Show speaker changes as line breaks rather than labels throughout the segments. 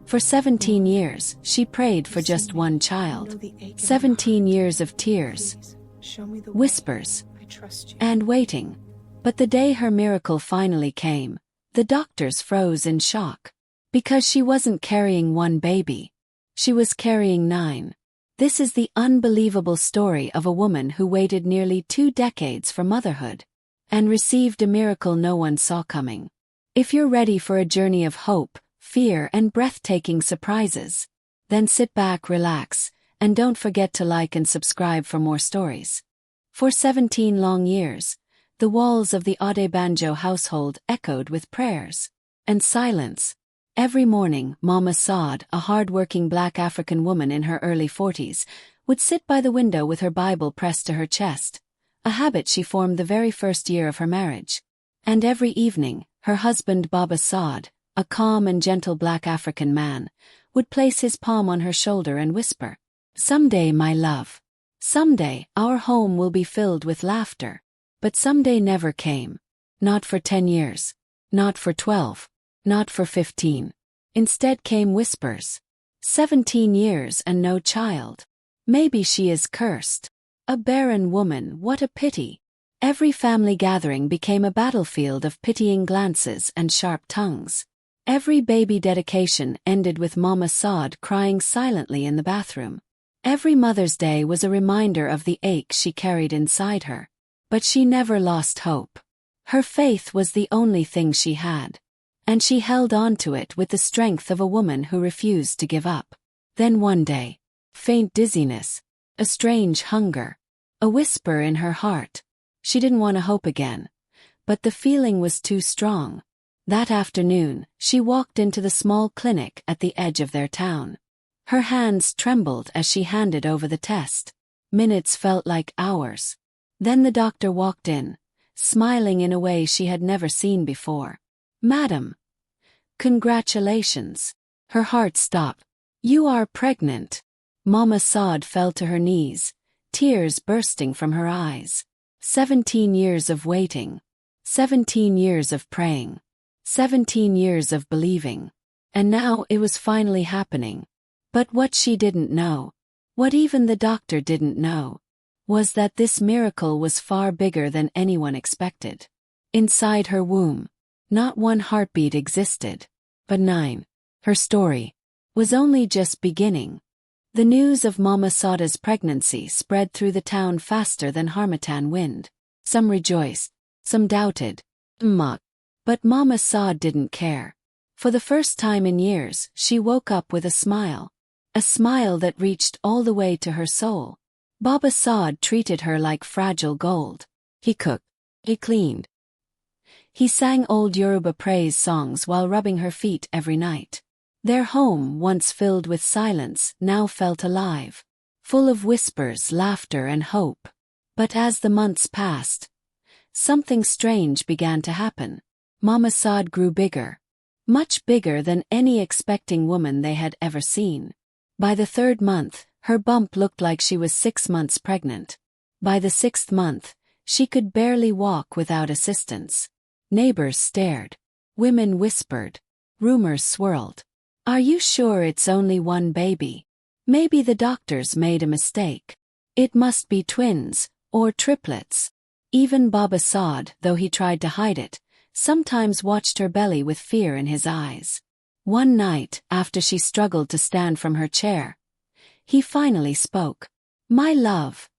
For 17 years, she prayed for just one child. 17 years of tears, whispers, and waiting. But the day her miracle finally came, the doctors froze in shock. Because she wasn't carrying one baby. She was carrying 9. This is the unbelievable story of a woman who waited nearly 2 decades for motherhood and received a miracle no one saw coming. If you're ready for a journey of hope, fear, and breathtaking surprises, then sit back, relax, and don't forget to like and subscribe for more stories. For 17 long years, the walls of the Adebanjo household echoed with prayers and silence. Every morning, Mama Saad, a hard-working black African woman in her early 40s, would sit by the window with her Bible pressed to her chest, a habit she formed the very first year of her marriage. And every evening, her husband Baba Saad, a calm and gentle black African man, would place his palm on her shoulder and whisper, "Someday, my love. Someday, our home will be filled with laughter." But someday never came. Not for 10 years. Not for 12. Not for 15. Instead came whispers. 17 years and no child. Maybe she is cursed. A barren woman, what a pity. Every family gathering became a battlefield of pitying glances and sharp tongues. Every baby dedication ended with Mama Saad crying silently in the bathroom. Every Mother's Day was a reminder of the ache she carried inside her. But she never lost hope. Her faith was the only thing she had. And she held on to it with the strength of a woman who refused to give up. Then one day, faint dizziness, a strange hunger, a whisper in her heart. She didn't want to hope again. But the feeling was too strong. That afternoon, she walked into the small clinic at the edge of their town. Her hands trembled as she handed over the test. Minutes felt like hours. Then the doctor walked in, smiling in a way she had never seen before. "Madam, congratulations." Her heart stopped. "You are pregnant." Mama Saad fell to her knees, tears bursting from her eyes. 17 years of waiting. 17 years of praying. 17 years of believing. And now it was finally happening. But what she didn't know, what even the doctor didn't know, was that this miracle was far bigger than anyone expected. Inside her womb, not one heartbeat existed, but 9. Her story was only just beginning. The news of Mama Saada's pregnancy spread through the town faster than harmattan wind. Some rejoiced, some doubted, mocked. But Mama Saad didn't care. For the first time in years, she woke up with a smile that reached all the way to her soul. Baba Saad treated her like fragile gold. He cooked, he cleaned. He sang old Yoruba praise songs while rubbing her feet every night. Their home, once filled with silence, now felt alive, full of whispers, laughter, and hope. But as the months passed, something strange began to happen. Mama Saad grew bigger, much bigger than any expecting woman they had ever seen. By the 3rd month, her bump looked like she was 6 months pregnant. By the 6th month, she could barely walk without assistance. Neighbors stared. Women whispered. Rumors swirled. "Are you sure it's only one baby? Maybe the doctors made a mistake. It must be twins, or triplets." Even Baba Saad, though he tried to hide it, sometimes watched her belly with fear in his eyes. One night, after she struggled to stand from her chair, he finally spoke. "My love,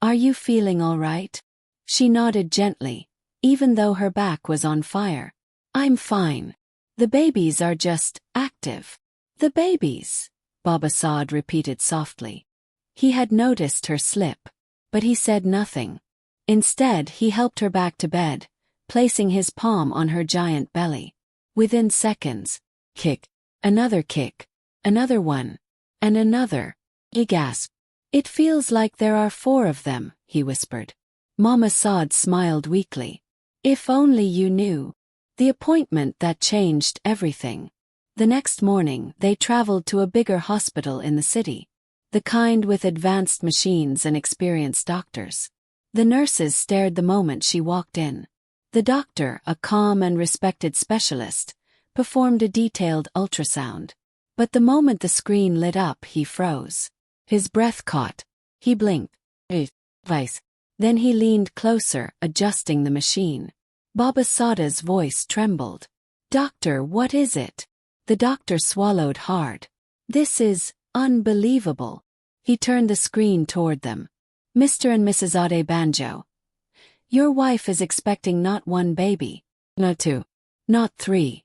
are you feeling all right?" She nodded gently, even though her back was on fire. "I'm fine. The babies are just active." "The babies," Baba Saad repeated softly. He had noticed her slip, but he said nothing. Instead, he helped her back to bed, placing his palm on her giant belly. Within seconds, kick, another kick, another one, and another. He gasped. "It feels like there are 4 of them," he whispered. Mama Saad smiled weakly. "If only you knew." The appointment that changed everything. The next morning, they traveled to a bigger hospital in the city, the kind with advanced machines and experienced doctors. The nurses stared the moment she walked in. The doctor, a calm and respected specialist, performed a detailed ultrasound. But the moment the screen lit up, he froze. His breath caught. He blinked. Vice. Then he leaned closer, adjusting the machine. Baba Sada's voice trembled. "Doctor, what is it?" The doctor swallowed hard. "This is unbelievable." He turned the screen toward them. "Mr. and Mrs. Adebanjo, your wife is expecting not one baby, not two, not three."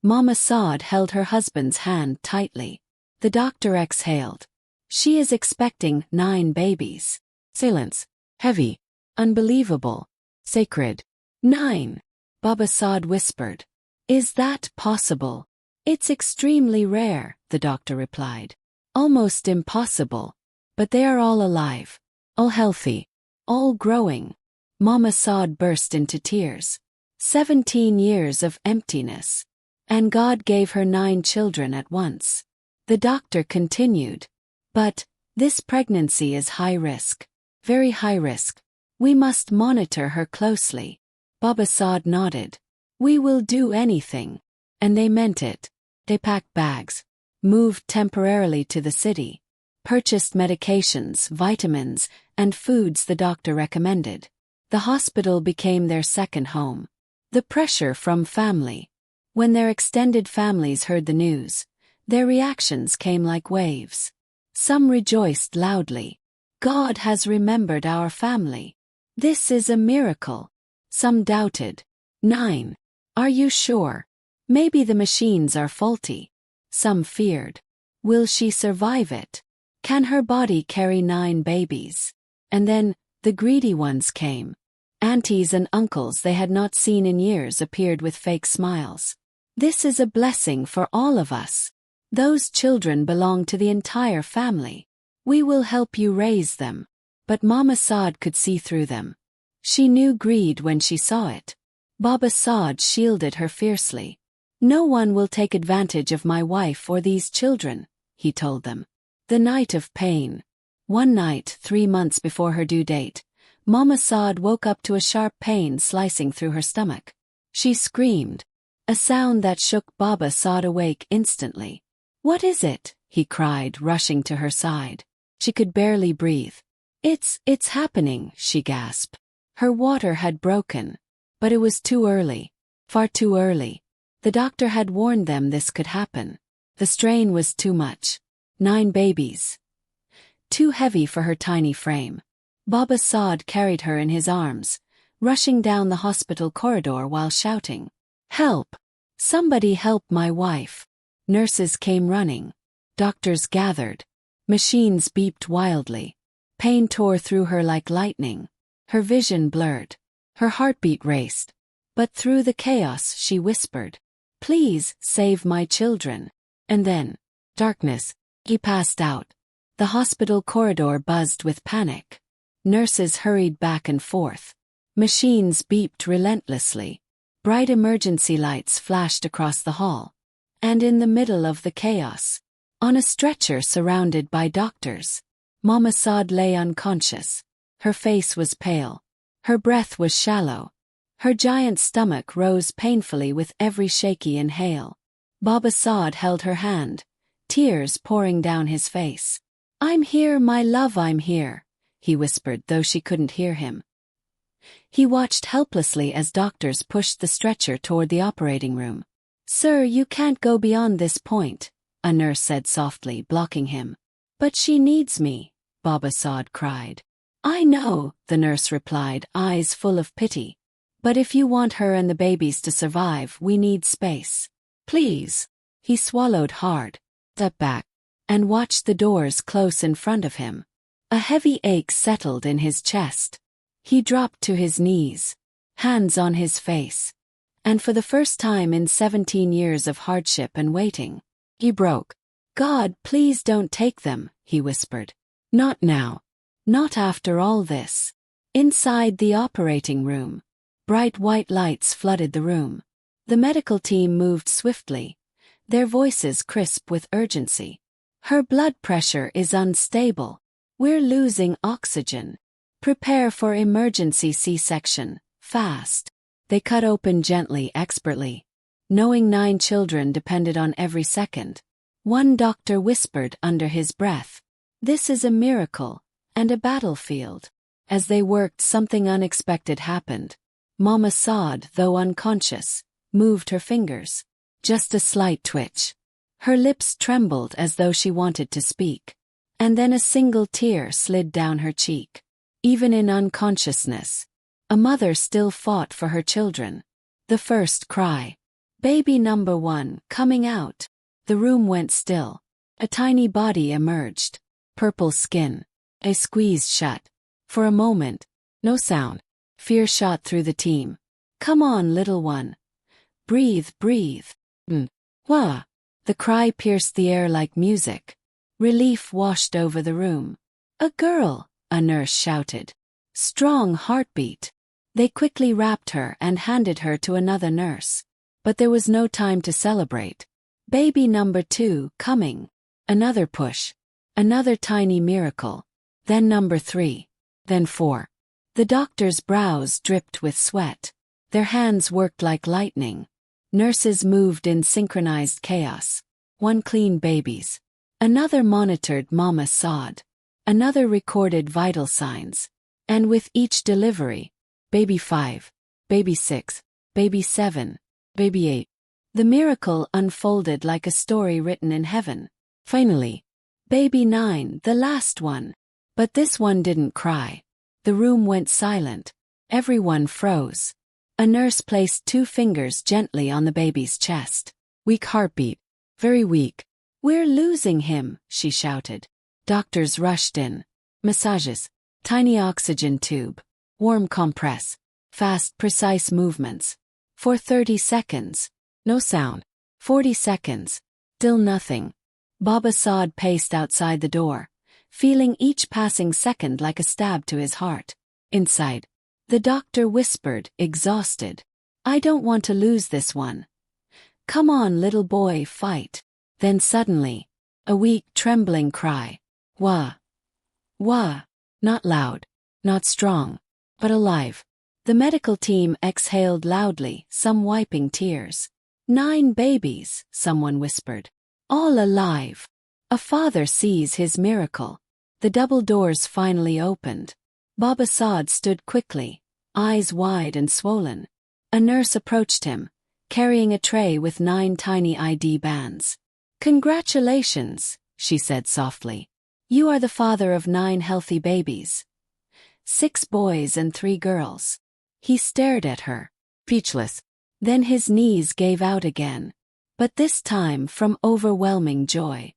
Mama Saad held her husband's hand tightly. The doctor exhaled. "She is expecting 9 babies. Silence. Heavy. Unbelievable. Sacred. 9. Baba Saad whispered. "Is that possible?" "It's extremely rare," the doctor replied. "Almost impossible. But they are all alive. All healthy. All growing." Mama Saad burst into tears. 17 years of emptiness. And God gave her 9 children at once. The doctor continued. "But this pregnancy is high risk. Very high risk. We must monitor her closely." Baba Saad nodded. "We will do anything." And they meant it. They packed bags, moved temporarily to the city, purchased medications, vitamins, and foods the doctor recommended. The hospital became their second home. The pressure from family. When their extended families heard the news, their reactions came like waves. Some rejoiced loudly. "God has remembered our family. This is a miracle." Some doubted. 9. Are you sure? Maybe the machines are faulty." Some feared. Will she survive it? Can her body carry 9 babies? And then, the greedy ones came. Aunties and uncles they had not seen in years appeared with fake smiles. "This is a blessing for all of us. Those children belong to the entire family. We will help you raise them." But Mama Saad could see through them. She knew greed when she saw it. Baba Saad shielded her fiercely. "No one will take advantage of my wife or these children," he told them. The night of pain. One night, 3 months before her due date, Mama Saad woke up to a sharp pain slicing through her stomach. She screamed. A sound that shook Baba Saad awake instantly. "What is it?" he cried, rushing to her side. She could barely breathe. It's happening," she gasped. Her water had broken. But it was too early. Far too early. The doctor had warned them this could happen. The strain was too much. 9 babies. Too heavy for her tiny frame. Baba Saad carried her in his arms, rushing down the hospital corridor while shouting, "Help! Somebody help my wife!" Nurses came running. Doctors gathered. Machines beeped wildly. Pain tore through her like lightning. Her vision blurred. Her heartbeat raced. But through the chaos she whispered, "Please save my children." And then, darkness. He passed out. The hospital corridor buzzed with panic. Nurses hurried back and forth. Machines beeped relentlessly. Bright emergency lights flashed across the hall. And in the middle of the chaos, on a stretcher surrounded by doctors, Mama Saad lay unconscious. Her face was pale. Her breath was shallow. Her giant stomach rose painfully with every shaky inhale. Baba Saad held her hand, tears pouring down his face. "I'm here, my love, I'm here," he whispered, though she couldn't hear him. He watched helplessly as doctors pushed the stretcher toward the operating room. "Sir, you can't go beyond this point," a nurse said softly, blocking him. "But she needs me," Baba Saad cried. "I know," the nurse replied, eyes full of pity. "But if you want her and the babies to survive, we need space. Please." He swallowed hard, stepped back, and watched the doors close in front of him. A heavy ache settled in his chest. He dropped to his knees, hands on his face. And for the first time in 17 years of hardship and waiting, he broke. "God, please don't take them," he whispered. "Not now. Not after all this." Inside the operating room, bright white lights flooded the room. The medical team moved swiftly, their voices crisp with urgency. "Her blood pressure is unstable. We're losing oxygen. Prepare for emergency C-section, fast." They cut open gently, expertly, knowing 9 children depended on every second. One doctor whispered under his breath. This is a miracle, and a battlefield. As they worked, something unexpected happened. Mama Saad, though unconscious, moved her fingers. Just a slight twitch. Her lips trembled as though she wanted to speak. And then a single tear slid down her cheek. Even in unconsciousness, a mother still fought for her children. The first cry. Baby number 1, coming out. The room went still. A tiny body emerged. Purple skin. I squeezed shut. For a moment, no sound. Fear shot through the team. Come on, little one. Breathe, breathe. Wah. The cry pierced the air like music. Relief washed over the room. A girl, a nurse shouted. Strong heartbeat. They quickly wrapped her and handed her to another nurse. But there was no time to celebrate. Baby number 2, coming. Another push. Another tiny miracle. Then number 3. Then 4. The doctor's brows dripped with sweat. Their hands worked like lightning. Nurses moved in synchronized chaos. One cleaned babies. Another monitored Mama Saad. Another recorded vital signs. And with each delivery, baby 5, baby 6, baby 7, baby 8. The miracle unfolded like a story written in heaven. Finally, baby 9, the last one. But this one didn't cry. The room went silent. Everyone froze. A nurse placed 2 fingers gently on the baby's chest. Weak heartbeat. Very weak. We're losing him, she shouted. Doctors rushed in. Massages. Tiny oxygen tube. Warm compress. Fast, precise movements. For 30 seconds. No sound. 40 seconds. Still nothing. Baba Saad paced outside the door, feeling each passing second like a stab to his heart. Inside, the doctor whispered, exhausted. I don't want to lose this one. Come on, little boy, fight. Then suddenly, a weak, trembling cry. Wah. Wah. Not loud, not strong, but alive. The medical team exhaled loudly, some wiping tears. 9 babies, someone whispered. All alive. A father sees his miracle. The double doors finally opened. Baba Saad stood quickly, eyes wide and swollen. A nurse approached him, carrying a tray with 9 tiny ID bands. Congratulations, she said softly. You are the father of 9 healthy babies. 6 boys and 3 girls. He stared at her, speechless. Then his knees gave out again, but this time from overwhelming joy.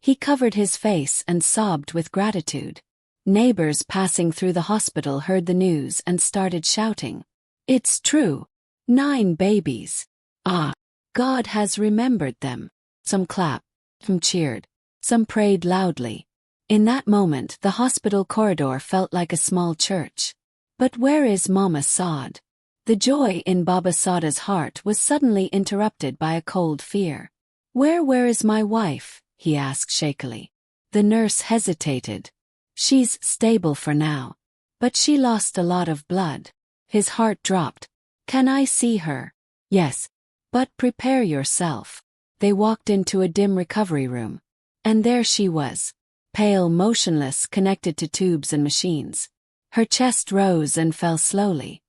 He covered his face and sobbed with gratitude. Neighbors passing through the hospital heard the news and started shouting. It's true. 9 babies. Ah, God has remembered them. Some clapped, some cheered, some prayed loudly. In that moment, the hospital corridor felt like a small church. But where is Mama Saad? The joy in Baba Saada's heart was suddenly interrupted by a cold fear. Where is my wife? He asked shakily. The nurse hesitated. She's stable for now. But she lost a lot of blood. His heart dropped. Can I see her? Yes. But prepare yourself. They walked into a dim recovery room. And there she was. Pale, motionless, connected to tubes and machines. Her chest rose and fell slowly.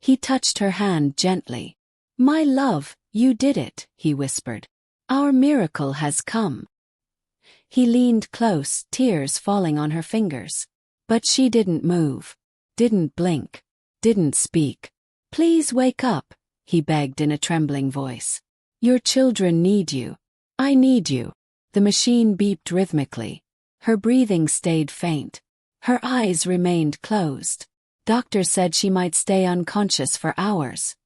He touched her hand gently. My love, you did it, he whispered. Our miracle has come. He leaned close, tears falling on her fingers. But she didn't move, didn't blink, didn't speak. Please wake up, he begged in a trembling voice. Your children need you. I need you. The machine beeped rhythmically. Her breathing stayed faint. Her eyes remained closed. Doctor said she might stay unconscious for hours.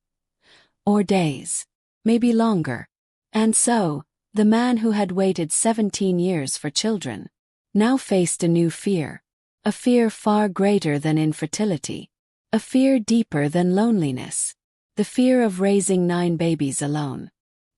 Or days. Maybe longer. And so, the man who had waited 17 years for children, now faced a new fear. A fear far greater than infertility. A fear deeper than loneliness. The fear of raising 9 babies alone.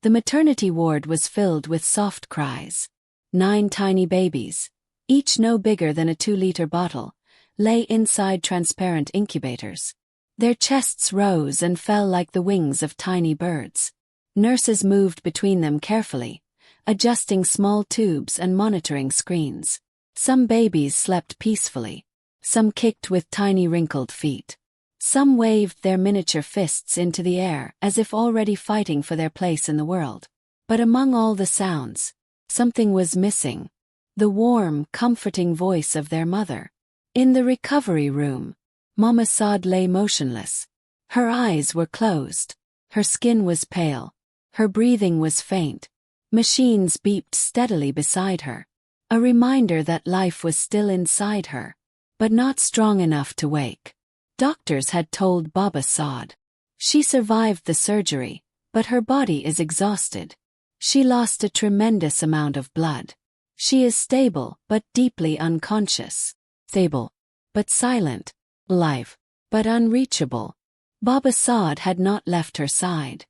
The maternity ward was filled with soft cries. 9 tiny babies, each no bigger than a 2-liter bottle, lay inside transparent incubators. Their chests rose and fell like the wings of tiny birds. Nurses moved between them carefully, adjusting small tubes and monitoring screens. Some babies slept peacefully. Some kicked with tiny wrinkled feet. Some waved their miniature fists into the air as if already fighting for their place in the world. But among all the sounds, something was missing. The warm, comforting voice of their mother. In the recovery room, Mama Saad lay motionless. Her eyes were closed. Her skin was pale. Her breathing was faint. Machines beeped steadily beside her. A reminder that life was still inside her, but not strong enough to wake. Doctors had told Baba Saad. She survived the surgery, but her body is exhausted. She lost a tremendous amount of blood. She is stable but deeply unconscious. Stable, but silent. Alive, but unreachable. Baba Saad had not left her side.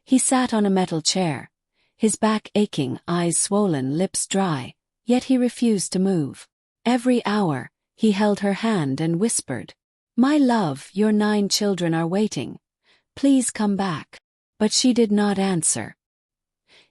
He sat on a metal chair, his back aching, eyes swollen, lips dry, yet he refused to move. Every hour, he held her hand and whispered, "My love, your 9 children are waiting. Please come back." But she did not answer.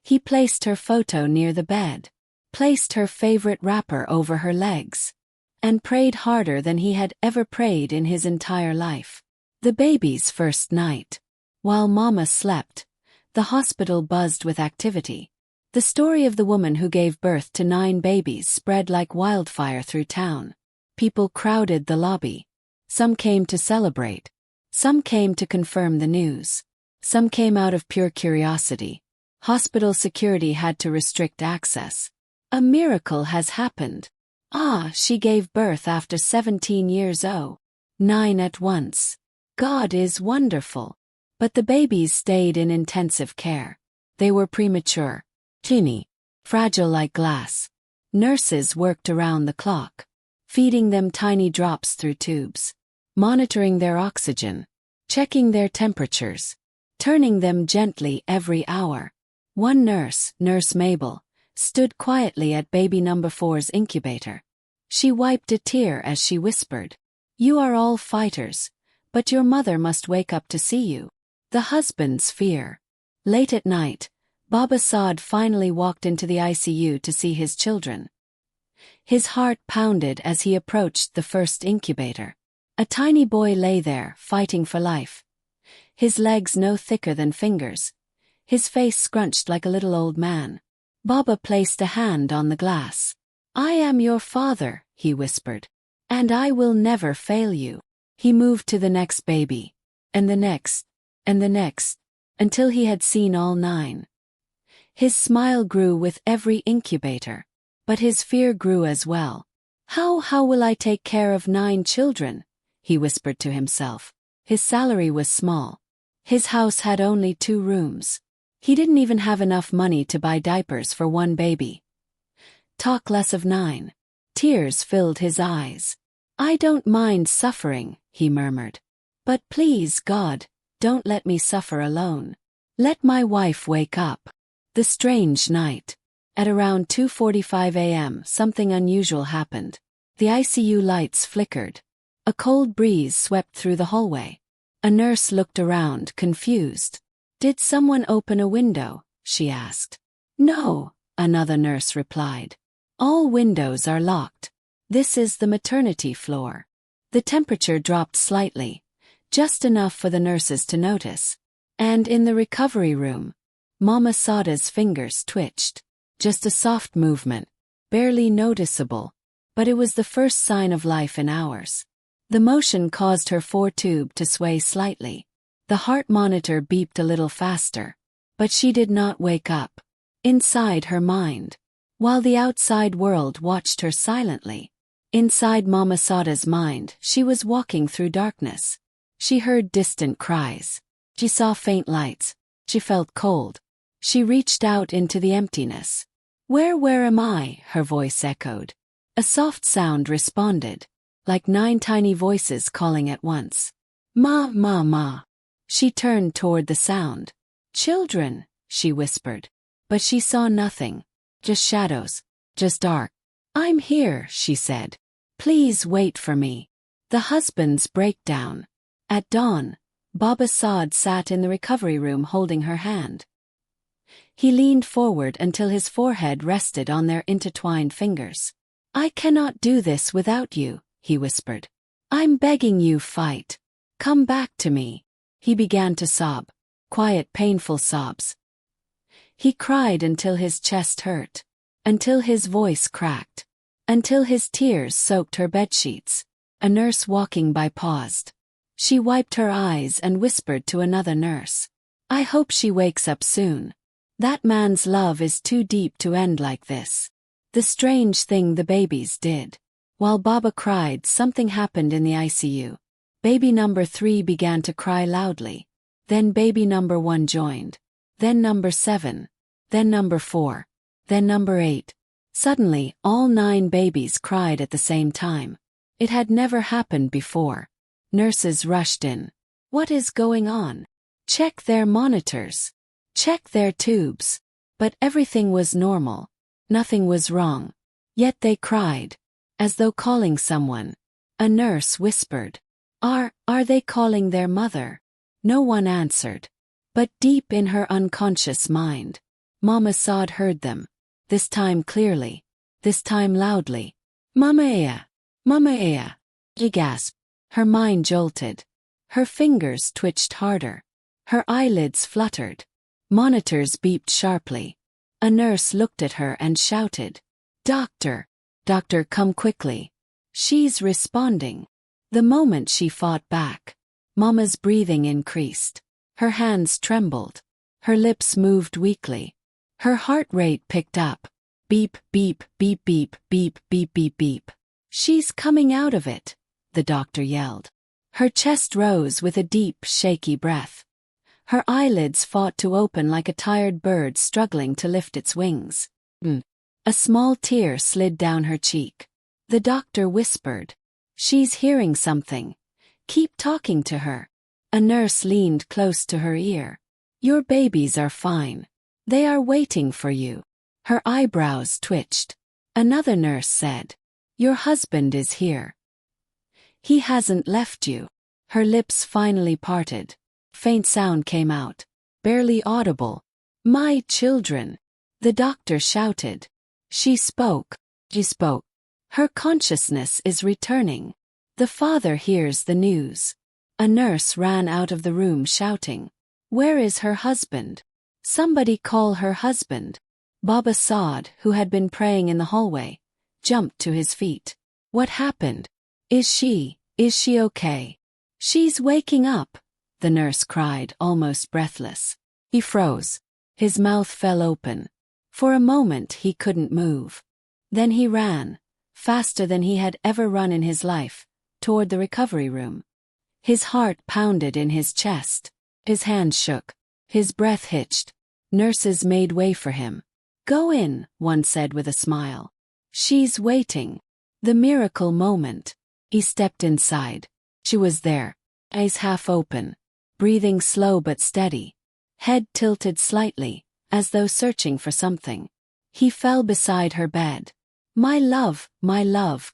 He placed her photo near the bed, placed her favorite wrapper over her legs, and prayed harder than he had ever prayed in his entire life. The baby's first night. While Mama slept, the hospital buzzed with activity. The story of the woman who gave birth to 9 babies spread like wildfire through town. People crowded the lobby. Some came to celebrate. Some came to confirm the news. Some came out of pure curiosity. Hospital security had to restrict access. A miracle has happened. Ah, she gave birth after 17 years. Oh, 9 at once. God is wonderful. But the babies stayed in intensive care. They were premature, teeny, fragile like glass. Nurses worked around the clock, feeding them tiny drops through tubes, monitoring their oxygen, checking their temperatures, turning them gently every hour. One nurse, Nurse Mabel, stood quietly at baby number 4's incubator. She wiped a tear as she whispered, "You are all fighters, but your mother must wake up to see you." The husband's fear. Late at night, Baba Saad finally walked into the ICU to see his children. His heart pounded as he approached the first incubator. A tiny boy lay there, fighting for life. His legs no thicker than fingers. His face scrunched like a little old man. Baba placed a hand on the glass. "I am your father," he whispered, "and I will never fail you." He moved to the next baby, and the next, and the next, until he had seen all 9. His smile grew with every incubator, but his fear grew as well. How will I take care of 9 children?" he whispered to himself. His salary was small. His house had only 2 rooms. He didn't even have enough money to buy diapers for 1 baby. Talk less of 9. Tears filled his eyes. "I don't mind suffering," he murmured. "But please, God, don't let me suffer alone. Let my wife wake up." The strange night. At around 2:45 a.m., something unusual happened. The ICU lights flickered. A cold breeze swept through the hallway. A nurse looked around, confused. "Did someone open a window?" she asked. "No," another nurse replied. "All windows are locked. This is the maternity floor." The temperature dropped slightly, just enough for the nurses to notice. And in the recovery room, Mama Saada's fingers twitched. Just a soft movement, barely noticeable, but it was the first sign of life in hours. The motion caused her 4-tube to sway slightly. The heart monitor beeped a little faster, but she did not wake up. Inside her mind, while the outside world watched her silently, inside Mama Saada's mind, she was walking through darkness. She heard distant cries. She saw faint lights. She felt cold. She reached out into the emptiness. Where am I?" her voice echoed. A soft sound responded, like 9 tiny voices calling at once. "Ma, ma, ma." She turned toward the sound. "Children," she whispered. But she saw nothing. Just shadows. Just dark. "I'm here," she said. "Please wait for me." The husband's breakdown. At dawn, Baba Saad sat in the recovery room holding her hand. He leaned forward until his forehead rested on their intertwined fingers. "I cannot do this without you," he whispered. "I'm begging you, fight. Come back to me." He began to sob. Quiet, painful sobs. He cried until his chest hurt. Until his voice cracked. Until his tears soaked her bedsheets. A nurse walking by paused. She wiped her eyes and whispered to another nurse. "I hope she wakes up soon. That man's love is too deep to end like this." The strange thing the babies did. While Baba cried, something happened in the ICU. Baby number 3 began to cry loudly. Then baby number 1 joined. Then number 7. Then number 4. Then number 8. Suddenly, all 9 babies cried at the same time. It had never happened before. Nurses rushed in. "What is going on? Check their monitors. Check their tubes." But everything was normal. Nothing was wrong. Yet they cried, as though calling someone. A nurse whispered, Are they calling their mother?" No one answered. But deep in her unconscious mind, Mama Saad heard them. This time clearly. This time loudly. "Mama Aya! Mama Aya!" She gasped. Her mind jolted. Her fingers twitched harder. Her eyelids fluttered. Monitors beeped sharply. A nurse looked at her and shouted, "Doctor! Doctor, come quickly. She's responding." The moment she fought back, Mama's breathing increased. Her hands trembled. Her lips moved weakly. Her heart rate picked up. Beep, beep, beep, beep, beep, beep, beep, beep. "She's coming out of it," the doctor yelled. Her chest rose with a deep, shaky breath. Her eyelids fought to open like a tired bird struggling to lift its wings. A small tear slid down her cheek. The doctor whispered, "She's hearing something. Keep talking to her." A nurse leaned close to her ear. "Your babies are fine. They are waiting for you." Her eyebrows twitched. Another nurse said, "Your husband is here. He hasn't left you." Her lips finally parted. Faint sound came out, barely audible. "My children!" The doctor shouted. She spoke. She spoke. Her consciousness is returning. The father hears the news. A nurse ran out of the room shouting, "Where is her husband? Somebody call her husband." Baba Saad, who had been praying in the hallway, jumped to his feet. "What happened? Is she okay?" "She's waking up," the nurse cried, almost breathless. He froze. His mouth fell open. For a moment he couldn't move. Then he ran, faster than he had ever run in his life, toward the recovery room. His heart pounded in his chest. His hands shook. His breath hitched. Nurses made way for him. "Go in," one said with a smile. "She's waiting." The miracle moment. He stepped inside. She was there, eyes half open, breathing slow but steady, head tilted slightly, as though searching for something. He fell beside her bed. My love,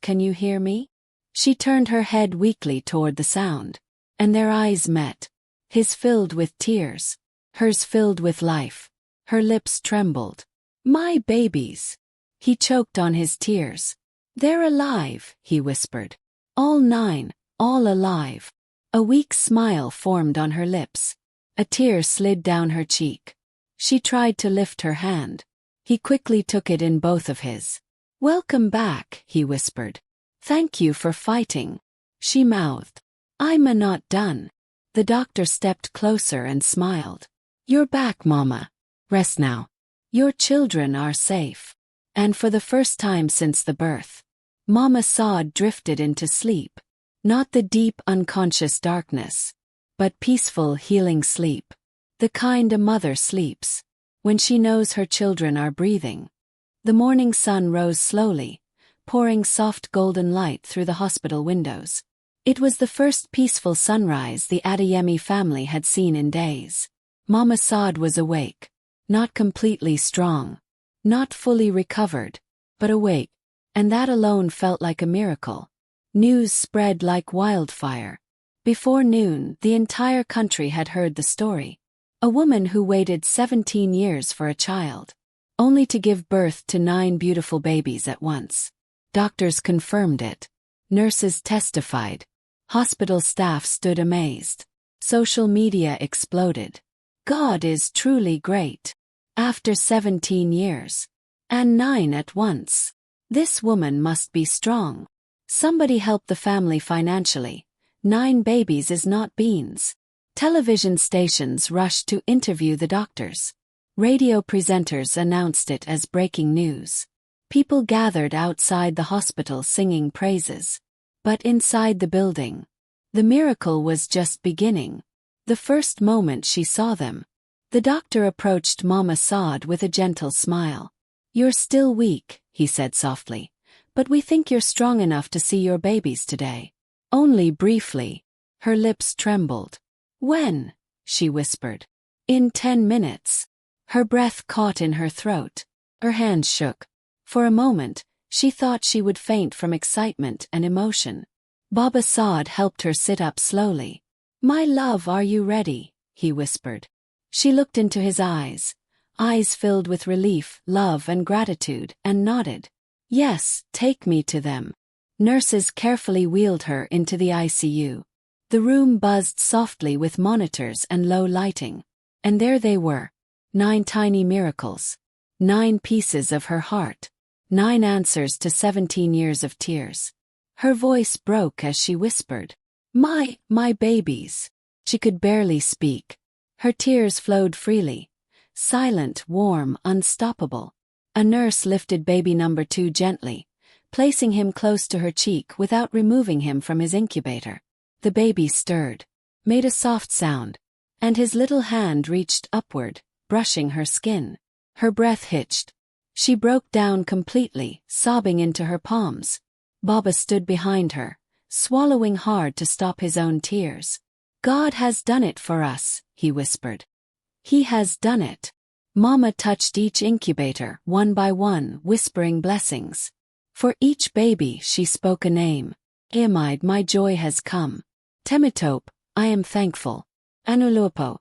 can you hear me?" She turned her head weakly toward the sound, and their eyes met. His filled with tears, hers filled with life. Her lips trembled. "My babies." He choked on his tears. "They're alive," he whispered. "All 9, all alive." A weak smile formed on her lips. A tear slid down her cheek. She tried to lift her hand. He quickly took it in both of his. "Welcome back," he whispered. "Thank you for fighting." She mouthed, "I'm not done." The doctor stepped closer and smiled. "You're back, Mama. Rest now. Your children are safe." And for the first time since the birth, Mama Saad drifted into sleep. Not the deep, unconscious darkness, but peaceful, healing sleep. The kind a mother sleeps when she knows her children are breathing. The morning sun rose slowly, pouring soft golden light through the hospital windows. It was the first peaceful sunrise the Adeyemi family had seen in days. Mama Saad was awake, not completely strong, not fully recovered, but awake, and that alone felt like a miracle. News spread like wildfire. Before noon, the entire country had heard the story. A woman who waited 17 years for a child, only to give birth to 9 beautiful babies at once. Doctors confirmed it. Nurses testified. Hospital staff stood amazed. Social media exploded. God is truly great. After 17 years. And 9 at once. This woman must be strong. Somebody help the family financially. 9 babies is not beans. Television stations rushed to interview the doctors. Radio presenters announced it as breaking news. People gathered outside the hospital singing praises. But inside the building, the miracle was just beginning. The first moment she saw them, the doctor approached Mama Saad with a gentle smile. "You're still weak," he said softly, "but we think you're strong enough to see your babies today." Only briefly. Her lips trembled. "When?" she whispered. "In 10 minutes. Her breath caught in her throat. Her hands shook. For a moment, she thought she would faint from excitement and emotion. Baba Saad helped her sit up slowly. "My love, are you ready?" he whispered. She looked into his eyes filled with relief, love and gratitude, and nodded. "Yes, take me to them." Nurses carefully wheeled her into the ICU. The room buzzed softly with monitors and low lighting. And there they were. 9 tiny miracles. 9 pieces of her heart. 9 answers to 17 years of tears. Her voice broke as she whispered, My babies." She could barely speak. Her tears flowed freely. Silent, warm, unstoppable. A nurse lifted baby number 2 gently, placing him close to her cheek without removing him from his incubator. The baby stirred, made a soft sound, and his little hand reached upward, brushing her skin. Her breath hitched. She broke down completely, sobbing into her palms. Baba stood behind her, swallowing hard to stop his own tears. "God has done it for us," he whispered. "He has done it." Mama touched each incubator, one by one, whispering blessings. For each baby she spoke a name. Amide, my joy has come. Temitope, I am thankful. Anulupo,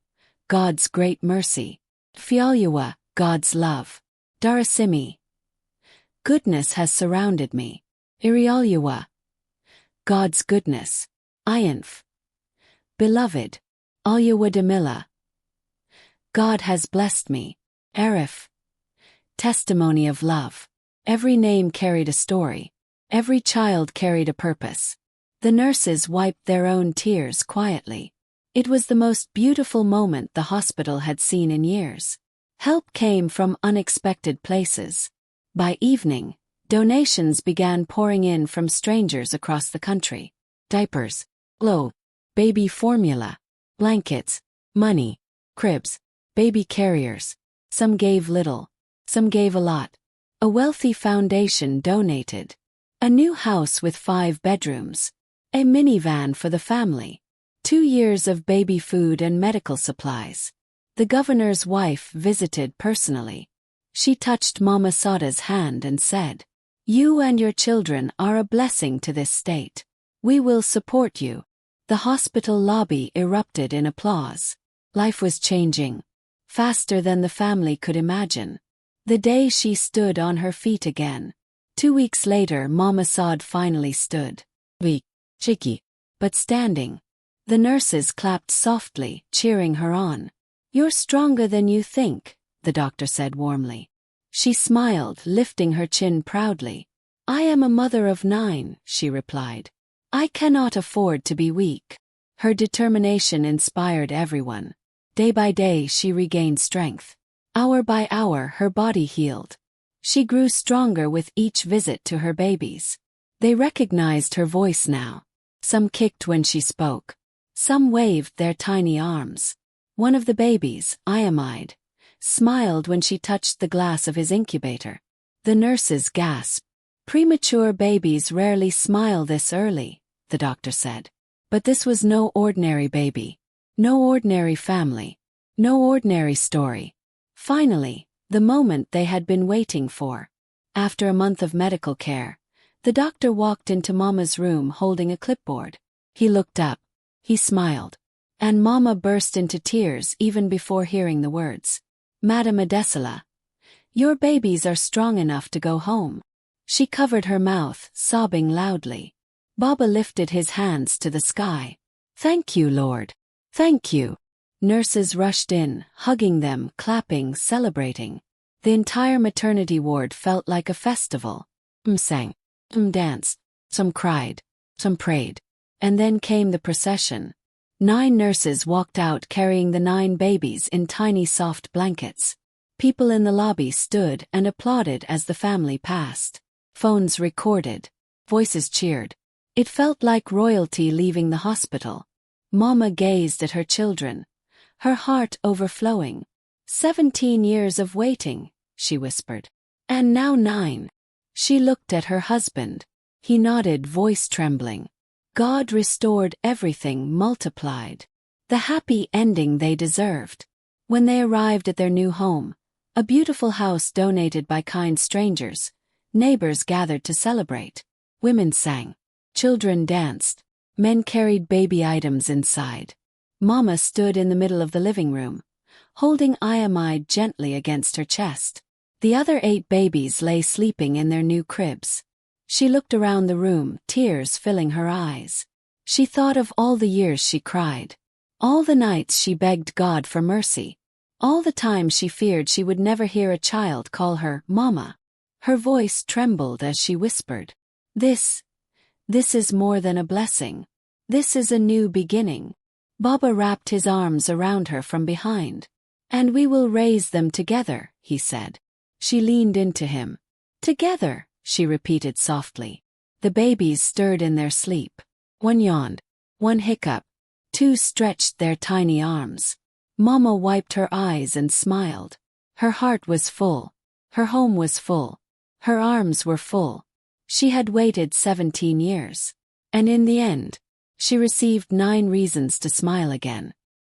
God's great mercy. Fialyua, God's love. Darasimi, goodness has surrounded me. Irialyua, God's goodness. Ianf, beloved. Alyua Demilla, God has blessed me. Arif, testimony of love. Every name carried a story. Every child carried a purpose. The nurses wiped their own tears quietly. It was the most beautiful moment the hospital had seen in years. Help came from unexpected places. By evening, donations began pouring in from strangers across the country. Diapers, clothes, baby formula, blankets, money, cribs, baby carriers. Some gave little, some gave a lot. A wealthy foundation donated a new house with 5 bedrooms, a minivan for the family, 2 years of baby food and medical supplies. The governor's wife visited personally. She touched Mama Sada's hand and said, "You and your children are a blessing to this state. We will support you." The hospital lobby erupted in applause. Life was changing, faster than the family could imagine. The day she stood on her feet again. 2 weeks later, Mama Saad finally stood. Weak, shaky, but standing. The nurses clapped softly, cheering her on. "You're stronger than you think," the doctor said warmly. She smiled, lifting her chin proudly. "I am a mother of 9, she replied. "I cannot afford to be weak." Her determination inspired everyone. Day by day she regained strength. Hour by hour her body healed. She grew stronger with each visit to her babies. They recognized her voice now. Some kicked when she spoke. Some waved their tiny arms. One of the babies, Iamide, smiled when she touched the glass of his incubator. The nurses gasped. "Premature babies rarely smile this early," the doctor said. But this was no ordinary baby. No ordinary family. No ordinary story. Finally, the moment they had been waiting for. After a month of medical care, the doctor walked into Mama's room holding a clipboard. He looked up. He smiled. And Mama burst into tears even before hearing the words. Madame Adesela, your babies are strong enough to go home. She covered her mouth, sobbing loudly. Baba lifted his hands to the sky. Thank you, Lord. Thank you. Nurses rushed in, hugging them, clapping, celebrating. The entire maternity ward felt like a festival. Some sang, some danced, some cried, some prayed. And then came the procession. 9 nurses walked out carrying the 9 babies in tiny soft blankets. People in the lobby stood and applauded as the family passed. Phones recorded. Voices cheered. It felt like royalty leaving the hospital. Mama gazed at her children, her heart overflowing. 17 years of waiting, she whispered. And now 9. She looked at her husband. He nodded, voice trembling. God restored everything, multiplied. The happy ending they deserved. When they arrived at their new home, a beautiful house donated by kind strangers, neighbors gathered to celebrate. Women sang. Children danced. Men carried baby items inside. Mama stood in the middle of the living room, holding Iamide gently against her chest. The other 8 babies lay sleeping in their new cribs. She looked around the room, tears filling her eyes. She thought of all the years she cried, all the nights she begged God for mercy, all the times she feared she would never hear a child call her Mama. Her voice trembled as she whispered, This is more than a blessing. This is a new beginning. Baba wrapped his arms around her from behind. And we will raise them together, he said. She leaned into him. Together, she repeated softly. The babies stirred in their sleep. One yawned. One hiccuped. 2 stretched their tiny arms. Mama wiped her eyes and smiled. Her heart was full. Her home was full. Her arms were full. She had waited 17 years. And in the end, she received 9 reasons to smile again.